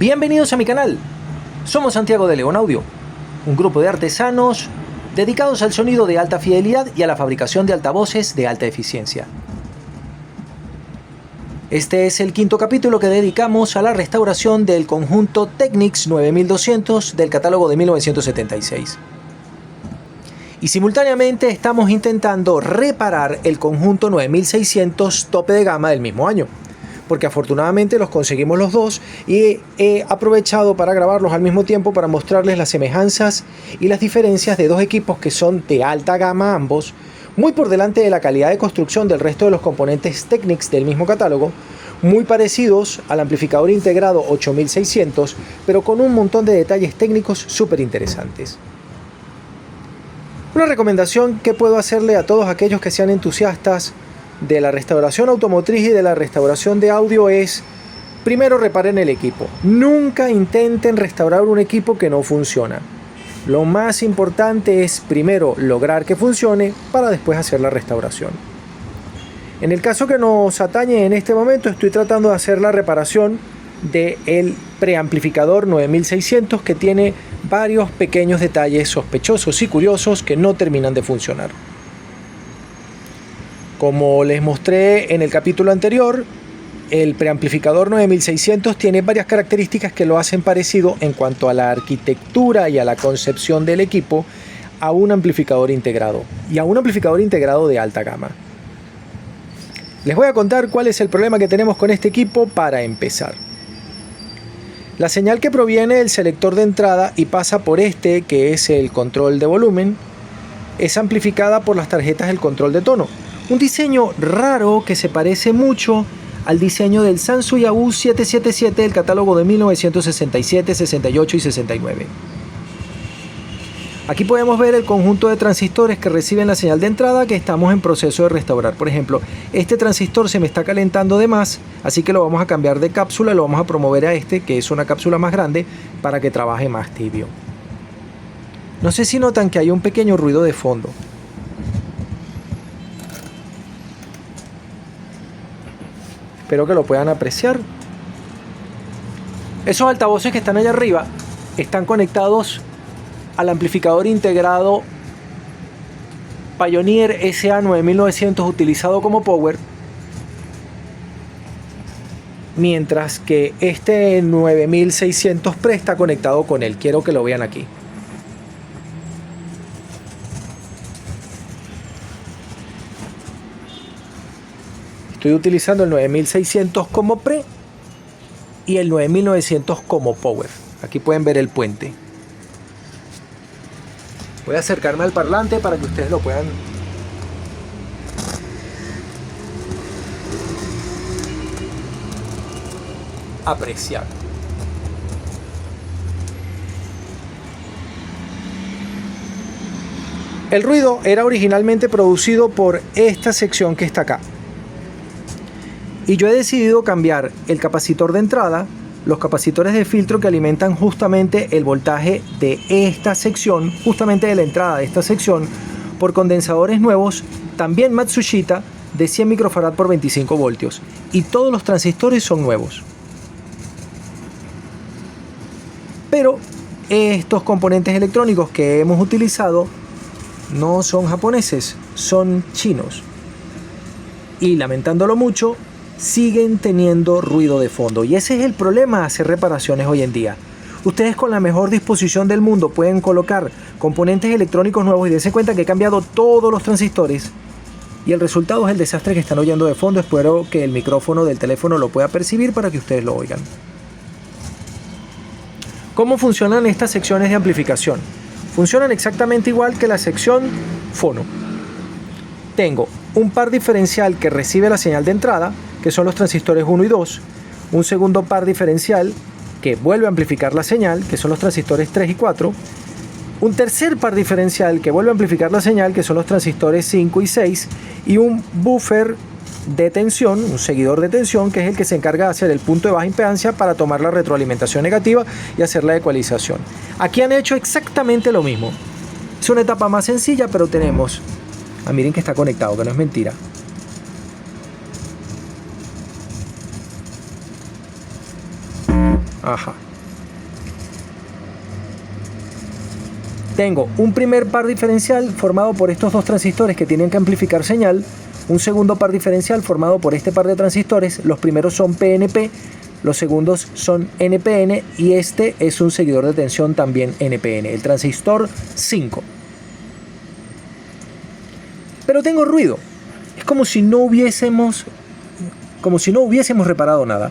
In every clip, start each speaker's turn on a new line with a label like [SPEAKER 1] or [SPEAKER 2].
[SPEAKER 1] Bienvenidos a mi canal. Somos Santiago de León Audio, un grupo de artesanos dedicados al sonido de alta fidelidad y a la fabricación de altavoces de alta eficiencia. Este es el quinto capítulo que dedicamos a la restauración del conjunto Technics 9200 del catálogo de 1976. Y simultáneamente estamos intentando reparar el conjunto 9600 tope de gama del mismo año, porque afortunadamente los conseguimos los dos y he aprovechado para grabarlos al mismo tiempo para mostrarles las semejanzas y las diferencias de dos equipos que son de alta gama ambos, muy por delante de la calidad de construcción del resto de los componentes Technics del mismo catálogo, muy parecidos al amplificador integrado 8600, pero con un montón de detalles técnicos súper interesantes. Una recomendación que puedo hacerle a todos aquellos que sean entusiastas de la restauración automotriz y de la restauración de audio es: primero reparen el equipo. Nunca intenten restaurar un equipo que no funciona. Lo más importante es primero lograr que funcione para después hacer la restauración. En el caso que nos atañe en este momento, estoy tratando de hacer la reparación del preamplificador 9600, que tiene varios pequeños detalles sospechosos y curiosos que no terminan de funcionar. Como les mostré en el capítulo anterior, el preamplificador 9600 tiene varias características que lo hacen parecido en cuanto a la arquitectura y a la concepción del equipo a un amplificador integrado, y a un amplificador integrado de alta gama. Les voy a contar cuál es el problema que tenemos con este equipo para empezar. La señal que proviene del selector de entrada y pasa por este, que es el control de volumen, es amplificada por las tarjetas del control de tono. Un diseño raro que se parece mucho al diseño del Sansui AU777 del catálogo de 1967, 68 y 69. Aquí podemos ver el conjunto de transistores que reciben la señal de entrada que estamos en proceso de restaurar. Por ejemplo, este transistor se me está calentando de más, así que lo vamos a cambiar de cápsula, lo vamos a promover a este, que es una cápsula más grande, para que trabaje más tibio. No sé si notan que hay un pequeño ruido de fondo. Espero que lo puedan apreciar. Esos altavoces que están allá arriba están conectados al amplificador integrado Pioneer SA9900 utilizado como power, mientras que este 9600 Pre está conectado con él. Quiero que lo vean aquí. Estoy utilizando el 9600 como Pre y el 9900 como Power. Aquí pueden ver el puente. Voy a acercarme al parlante para que ustedes lo puedan apreciar. El ruido era originalmente producido por esta sección que está acá. Y yo he decidido cambiar el capacitor de entrada, los capacitores de filtro que alimentan justamente el voltaje de esta sección, justamente de la entrada de esta sección, por condensadores nuevos, también Matsushita, de 100 microfarad por 25 voltios. Y todos los transistores son nuevos. Pero estos componentes electrónicos que hemos utilizado no son japoneses, son chinos. Y lamentándolo mucho, siguen teniendo ruido de fondo, y ese es el problema de hacer reparaciones hoy en día. Ustedes con la mejor disposición del mundo pueden colocar componentes electrónicos nuevos y darse cuenta que he cambiado todos los transistores y el resultado es el desastre que están oyendo de fondo. Espero que el micrófono del teléfono lo pueda percibir para que ustedes lo oigan. ¿Cómo funcionan estas secciones de amplificación? Funcionan exactamente igual que la sección fono. Tengo un par diferencial que recibe la señal de entrada, que son los transistores 1 y 2, un segundo par diferencial que vuelve a amplificar la señal, que son los transistores 3 y 4, un tercer par diferencial que vuelve a amplificar la señal, que son los transistores 5 y 6, y un buffer de tensión, un seguidor de tensión, que es el que se encarga de hacer el punto de baja impedancia para tomar la retroalimentación negativa y hacer la ecualización. Aquí han hecho exactamente lo mismo. Es una etapa más sencilla, pero tenemos... miren que está conectado, que no es mentira. Ajá. Tengo un primer par diferencial formado por estos dos transistores que tienen que amplificar señal, un segundo par diferencial formado por este par de transistores. Los primeros son PNP, los segundos son NPN y este es un seguidor de tensión también NPN, el transistor 5. Pero tengo ruido. Es como si no hubiésemos reparado nada.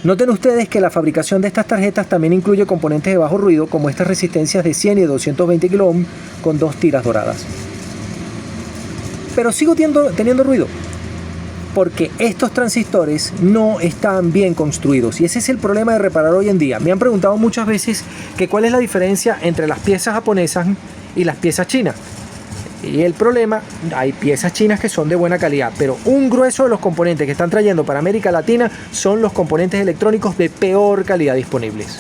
[SPEAKER 1] Noten ustedes que la fabricación de estas tarjetas también incluye componentes de bajo ruido, como estas resistencias de 100 y de 220 kΩ con 2 tiras doradas. Pero sigo teniendo ruido, porque estos transistores no están bien construidos, y ese es el problema de reparar hoy en día. Me han preguntado muchas veces que cuál es la diferencia entre las piezas japonesas y las piezas chinas. Y el problema, hay piezas chinas que son de buena calidad, pero un grueso de los componentes que están trayendo para América Latina son los componentes electrónicos de peor calidad disponibles.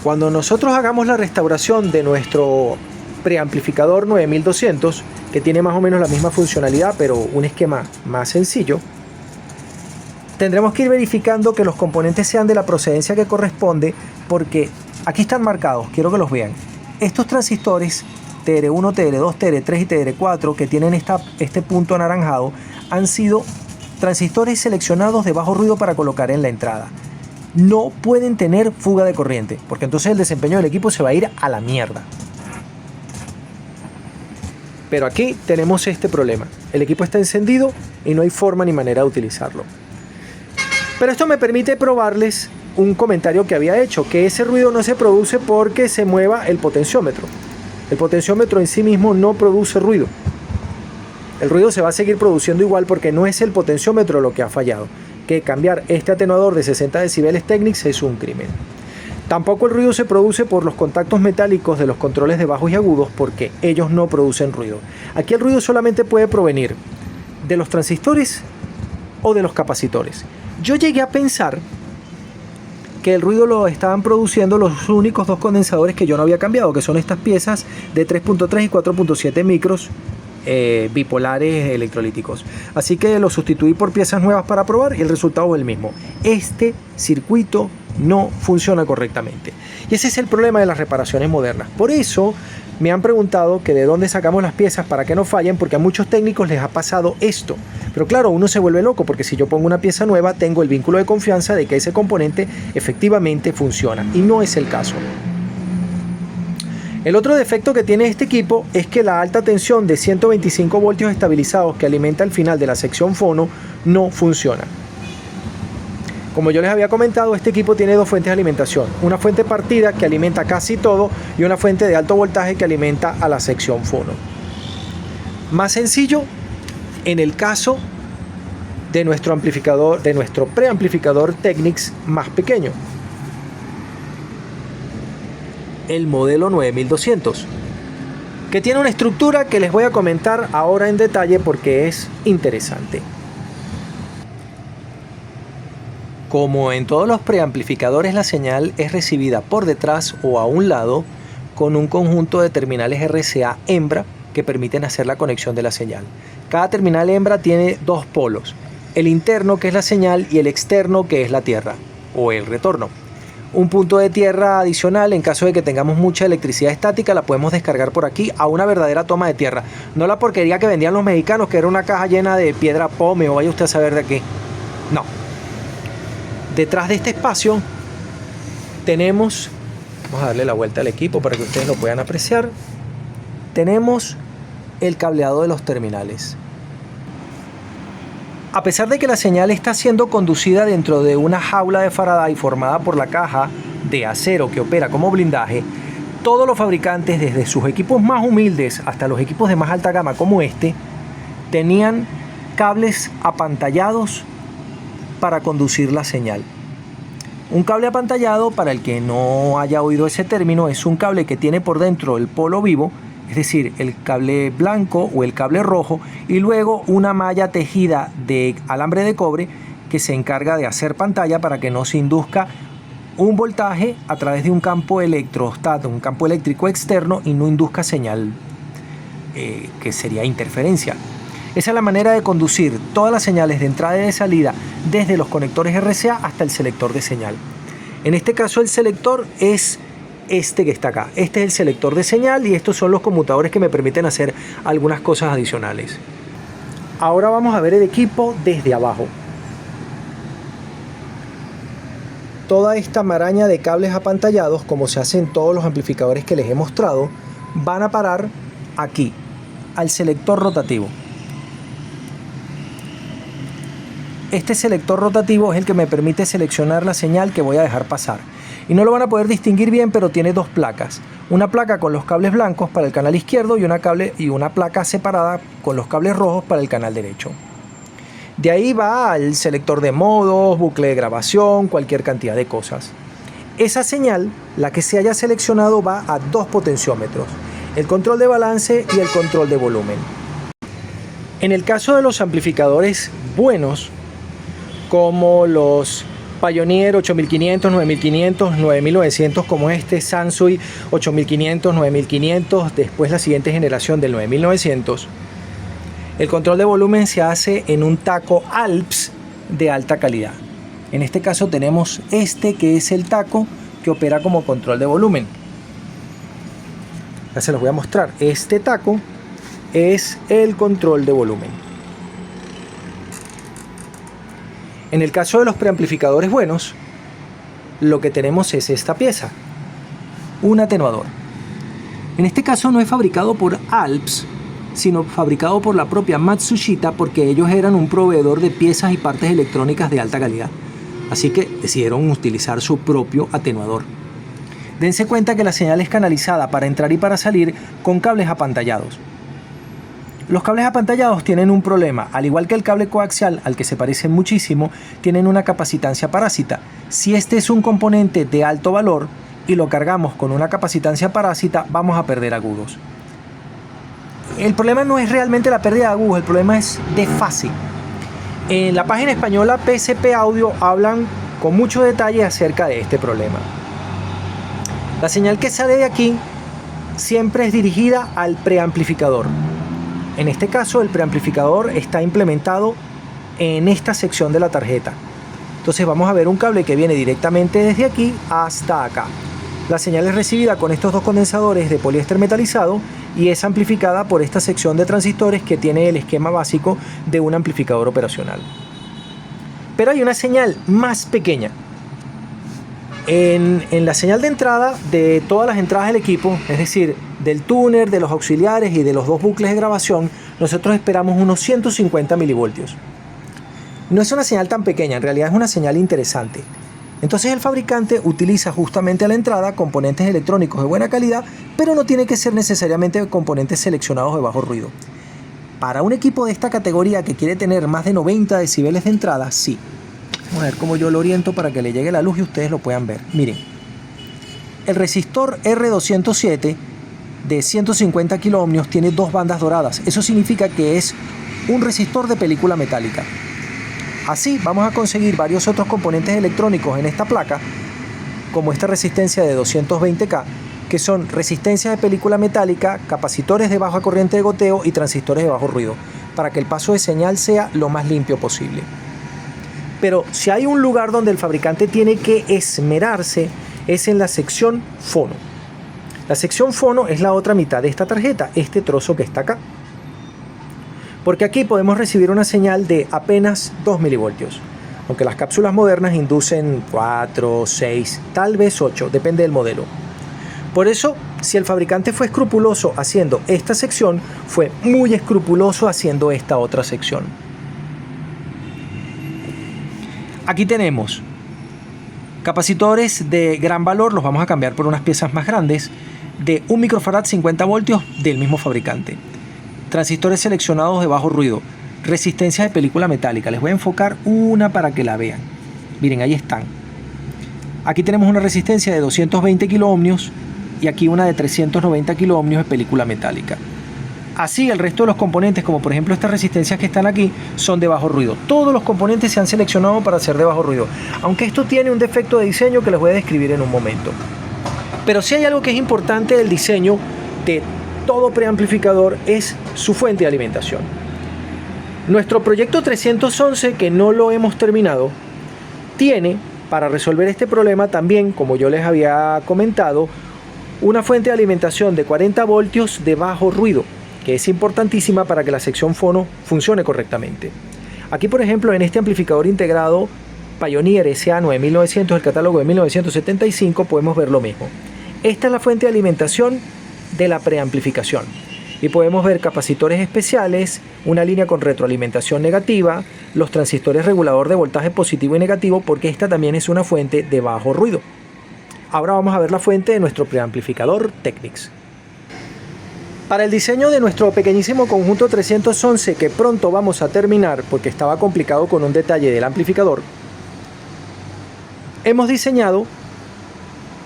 [SPEAKER 1] Cuando nosotros hagamos la restauración de nuestro preamplificador 9200, que tiene más o menos la misma funcionalidad, pero un esquema más sencillo, tendremos que ir verificando que los componentes sean de la procedencia que corresponde, porque aquí están marcados, quiero que los vean. Estos transistores TR1, TR2, TR3 y TR4 que tienen este punto anaranjado han sido transistores seleccionados de bajo ruido para colocar en la entrada. No pueden tener fuga de corriente, porque entonces el desempeño del equipo se va a ir a la mierda. Pero aquí tenemos este problema. El equipo está encendido y no hay forma ni manera de utilizarlo. Pero esto me permite probarles un comentario que había hecho, que ese ruido no se produce porque se mueva el potenciómetro. El potenciómetro en sí mismo no produce ruido. El ruido se va a seguir produciendo igual porque no es el potenciómetro lo que ha fallado. Que cambiar este atenuador de 60 decibeles Technics es un crimen. Tampoco el ruido se produce por los contactos metálicos de los controles de bajos y agudos, porque ellos no producen ruido. Aquí el ruido solamente puede provenir de los transistores o de los capacitores. Yo llegué a pensar que el ruido lo estaban produciendo los únicos dos condensadores que yo no había cambiado, que son estas piezas de 3.3 y 4.7 micros bipolares electrolíticos. Así que lo sustituí por piezas nuevas para probar y el resultado es el mismo. Este circuito no funciona correctamente. Y ese es el problema de las reparaciones modernas. Por eso me han preguntado que de dónde sacamos las piezas para que no fallen, porque a muchos técnicos les ha pasado esto. Pero claro, uno se vuelve loco, porque si yo pongo una pieza nueva, tengo el vínculo de confianza de que ese componente efectivamente funciona, y no es el caso. El otro defecto que tiene este equipo es que la alta tensión de 125 voltios estabilizados que alimenta el final de la sección fono no funciona. Como yo les había comentado, este equipo tiene dos fuentes de alimentación. Una fuente partida que alimenta casi todo y una fuente de alto voltaje que alimenta a la sección fono. Más sencillo en el caso de nuestro amplificador, de nuestro preamplificador Technics más pequeño. El modelo 9200, que tiene una estructura que les voy a comentar ahora en detalle porque es interesante. Como en todos los preamplificadores, la señal es recibida por detrás o a un lado con un conjunto de terminales RCA hembra que permiten hacer la conexión de la señal. Cada terminal hembra tiene dos polos, el interno, que es la señal, y el externo, que es la tierra o el retorno. Un punto de tierra adicional, en caso de que tengamos mucha electricidad estática, la podemos descargar por aquí a una verdadera toma de tierra. No la porquería que vendían los mexicanos, que era una caja llena de piedra pome o vaya usted a saber de qué. No. Detrás de este espacio tenemos, vamos a darle la vuelta al equipo para que ustedes lo puedan apreciar, tenemos el cableado de los terminales. A pesar de que la señal está siendo conducida dentro de una jaula de Faraday formada por la caja de acero que opera como blindaje, todos los fabricantes, desde sus equipos más humildes hasta los equipos de más alta gama como este, tenían cables apantallados para conducir la señal. Un cable apantallado, para el que no haya oído ese término, es un cable que tiene por dentro el polo vivo, es decir, el cable blanco o el cable rojo, y luego una malla tejida de alambre de cobre que se encarga de hacer pantalla para que no se induzca un voltaje a través de un campo electrostato, un campo eléctrico externo, y no induzca señal, que sería interferencia. Esa es la manera de conducir todas las señales de entrada y de salida desde los conectores RCA hasta el selector de señal. En este caso el selector es este que está acá. Este es el selector de señal y estos son los conmutadores que me permiten hacer algunas cosas adicionales. Ahora vamos a ver el equipo desde abajo. Toda esta maraña de cables apantallados, como se hace en todos los amplificadores que les he mostrado, van a parar aquí, al selector rotativo. Este selector rotativo es el que me permite seleccionar la señal que voy a dejar pasar. Y no lo van a poder distinguir bien, pero tiene dos placas. Una placa con los cables blancos para el canal izquierdo y una placa separada con los cables rojos para el canal derecho. De ahí va al selector de modos, bucle de grabación, cualquier cantidad de cosas. Esa señal, la que se haya seleccionado, va a dos potenciómetros, el control de balance y el control de volumen. En el caso de los amplificadores buenos, como los Pioneer 8500, 9500, 9900, como este Sansui 8500, 9500, después la siguiente generación del 9900, el control de volumen se hace en un taco Alps de alta calidad. En este caso tenemos este que es el taco que opera como control de volumen. Ya se los voy a mostrar. Este taco es el control de volumen. En el caso de los preamplificadores buenos, lo que tenemos es esta pieza, un atenuador. En este caso no es fabricado por Alps, sino fabricado por la propia Matsushita, porque ellos eran un proveedor de piezas y partes electrónicas de alta calidad. Así que decidieron utilizar su propio atenuador. Dense cuenta que la señal es canalizada para entrar y para salir con cables apantallados. Los cables apantallados tienen un problema, al igual que el cable coaxial, al que se parecen muchísimo, tienen una capacitancia parásita. Si este es un componente de alto valor y lo cargamos con una capacitancia parásita, vamos a perder agudos. El problema no es realmente la pérdida de agudos, el problema es desfase. En la página española PSP Audio hablan con mucho detalle acerca de este problema. La señal que sale de aquí siempre es dirigida al preamplificador. En este caso el preamplificador está implementado en esta sección de la tarjeta. Entonces vamos a ver un cable que viene directamente desde aquí hasta acá. La señal es recibida con estos dos condensadores de poliéster metalizado y es amplificada por esta sección de transistores que tiene el esquema básico de un amplificador operacional. Pero hay una señal más pequeña. En la señal de entrada de todas las entradas del equipo, es decir, del tuner, de los auxiliares y de los dos bucles de grabación, nosotros esperamos unos 150 milivoltios. No es una señal tan pequeña, en realidad es una señal interesante. Entonces el fabricante utiliza justamente a la entrada componentes electrónicos de buena calidad, pero no tiene que ser necesariamente componentes seleccionados de bajo ruido. Para un equipo de esta categoría que quiere tener más de 90 decibeles de entrada, sí. Vamos a ver cómo yo lo oriento para que le llegue la luz y ustedes lo puedan ver. Miren, el resistor R207 de 150 kiloohmios tiene dos bandas doradas. Eso significa que es un resistor de película metálica. Así vamos a conseguir varios otros componentes electrónicos en esta placa, como esta resistencia de 220K, que son resistencias de película metálica, capacitores de baja corriente de goteo y transistores de bajo ruido, para que el paso de señal sea lo más limpio posible. Pero si hay un lugar donde el fabricante tiene que esmerarse, es en la sección fono. La sección fono es la otra mitad de esta tarjeta, este trozo que está acá. Porque aquí podemos recibir una señal de apenas 2 milivoltios, aunque las cápsulas modernas inducen 4, 6, tal vez 8, depende del modelo. Por eso, si el fabricante fue escrupuloso haciendo esta sección, fue muy escrupuloso haciendo esta otra sección. Aquí tenemos capacitores de gran valor, los vamos a cambiar por unas piezas más grandes, de 1 microfarad 50 voltios del mismo fabricante. Transistores seleccionados de bajo ruido, resistencia de película metálica. Les voy a enfocar una para que la vean. Miren, ahí están. Aquí tenemos una resistencia de 220 kiloohmios y aquí una de 390 kiloohmios de película metálica. Así el resto de los componentes, como por ejemplo estas resistencias que están aquí, son de bajo ruido. Todos los componentes se han seleccionado para ser de bajo ruido, aunque esto tiene un defecto de diseño que les voy a describir en un momento. Pero si hay algo que es importante del diseño de todo preamplificador, es su fuente de alimentación. Nuestro proyecto 311, que no lo hemos terminado, tiene Para resolver este problema también, como yo les había comentado, una fuente de alimentación de 40 voltios de bajo ruido, que es importantísima para que la sección fono funcione correctamente. Aquí, por ejemplo, en este amplificador integrado Pioneer SA9900 del catálogo de 1975 podemos ver lo mismo. Esta es la fuente de alimentación de la preamplificación y podemos ver capacitores especiales, una línea con retroalimentación negativa, los transistores regulador de voltaje positivo y negativo, porque esta también es una fuente de bajo ruido. Ahora vamos a ver la fuente de nuestro preamplificador Technics. Para el diseño de nuestro pequeñísimo conjunto 311, que pronto vamos a terminar porque estaba complicado con un detalle del amplificador, hemos diseñado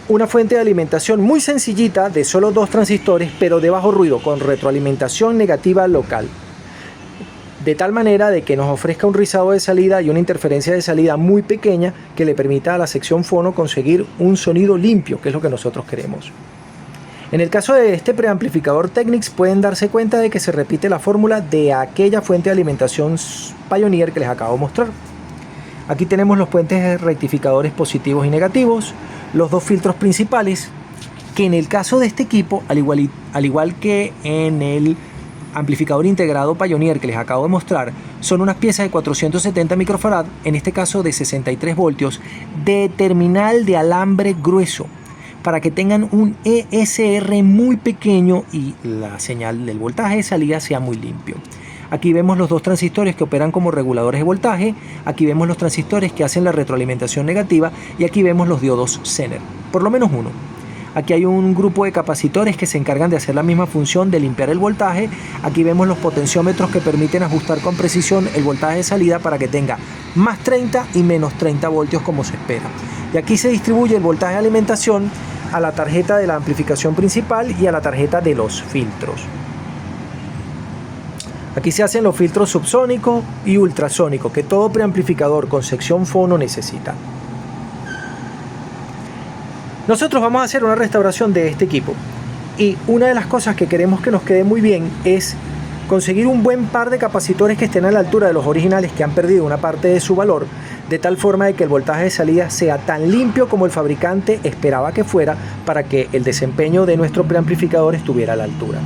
[SPEAKER 1] una fuente de alimentación muy sencillita de solo 2 transistores, pero de bajo ruido, con retroalimentación negativa local, de tal manera de que nos ofrezca un rizado de salida y una interferencia de salida muy pequeña que le permita a la sección fono conseguir un sonido limpio, que es lo que nosotros queremos. En el caso de este preamplificador Technics pueden darse cuenta de que se repite la fórmula de aquella fuente de alimentación Pioneer que les acabo de mostrar. Aquí tenemos los puentes rectificadores positivos y negativos, los 2 filtros principales, que en el caso de este equipo, al igual que en el amplificador integrado Pioneer que les acabo de mostrar, son unas piezas de 470 microfarad, en este caso de 63 voltios, de terminal de alambre grueso, para que tengan un ESR muy pequeño y la señal del voltaje de salida sea muy limpio. Aquí vemos los 2 transistores que operan como reguladores de voltaje, aquí vemos los transistores que hacen la retroalimentación negativa y aquí vemos los diodos Zener, por lo menos uno. Aquí hay un grupo de capacitores que se encargan de hacer la misma función de limpiar el voltaje. Aquí vemos los potenciómetros que permiten ajustar con precisión el voltaje de salida para que tenga más 30 y menos 30 voltios como se espera. Y aquí se distribuye el voltaje de alimentación a la tarjeta de la amplificación principal y a la tarjeta de los filtros. Aquí se hacen los filtros subsónicos y ultrasónicos que todo preamplificador con sección fono necesita. Nosotros vamos a hacer una restauración de este equipo y una de las cosas que queremos que nos quede muy bien es conseguir un buen par de capacitores que estén a la altura de los originales, que han perdido una parte de su valor, de tal forma de que el voltaje de salida sea tan limpio como el fabricante esperaba que fuera para que el desempeño de nuestro preamplificador estuviera a la altura.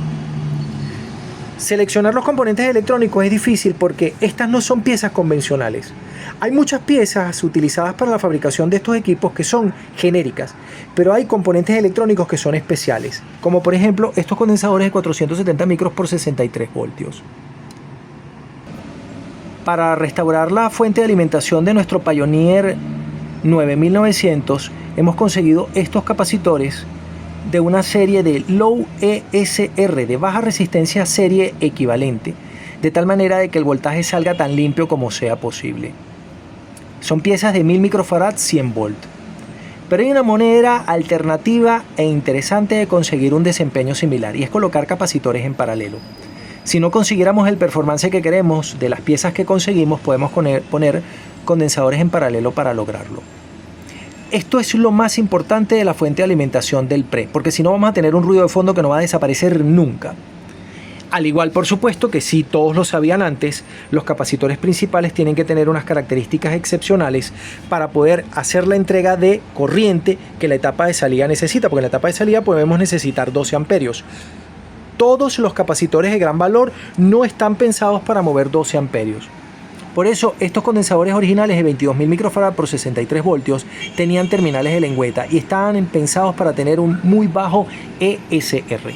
[SPEAKER 1] Seleccionar los componentes electrónicos es difícil porque estas no son piezas convencionales. Hay muchas piezas utilizadas para la fabricación de estos equipos que son genéricas, pero hay componentes electrónicos que son especiales, como por ejemplo estos condensadores de 470 micros por 63 voltios. Para restaurar la fuente de alimentación de nuestro Pioneer 9900 hemos conseguido estos capacitores de una serie de Low ESR de baja resistencia serie equivalente, de tal manera de que el voltaje salga tan limpio como sea posible. Son piezas de 1000 microfarad 100 volt. Pero hay una manera alternativa e interesante de conseguir un desempeño similar, y es colocar capacitores en paralelo. Si no consiguiéramos el performance que queremos de las piezas que conseguimos, podemos poner condensadores en paralelo para lograrlo. Esto es lo más importante de la fuente de alimentación del pre, porque si no vamos a tener un ruido de fondo que no va a desaparecer nunca. Al igual, por supuesto, que si todos lo sabían antes, los capacitores principales tienen que tener unas características excepcionales para poder hacer la entrega de corriente que la etapa de salida necesita, porque en la etapa de salida podemos necesitar 12 amperios. Todos los capacitores de gran valor no están pensados para mover 12 amperios. Por eso, estos condensadores originales de 22.000 microfarad por 63 voltios tenían terminales de lengüeta y estaban pensados para tener un muy bajo ESR.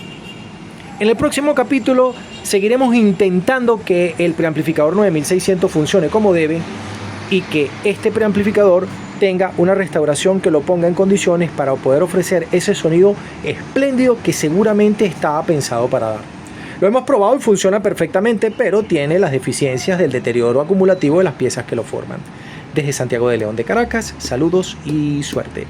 [SPEAKER 1] En el próximo capítulo seguiremos intentando que el preamplificador 9600 funcione como debe y que este preamplificador tenga una restauración que lo ponga en condiciones para poder ofrecer ese sonido espléndido que seguramente estaba pensado para dar. Lo hemos probado y funciona perfectamente, pero tiene las deficiencias del deterioro acumulativo de las piezas que lo forman. Desde Santiago de León de Caracas, saludos y suerte.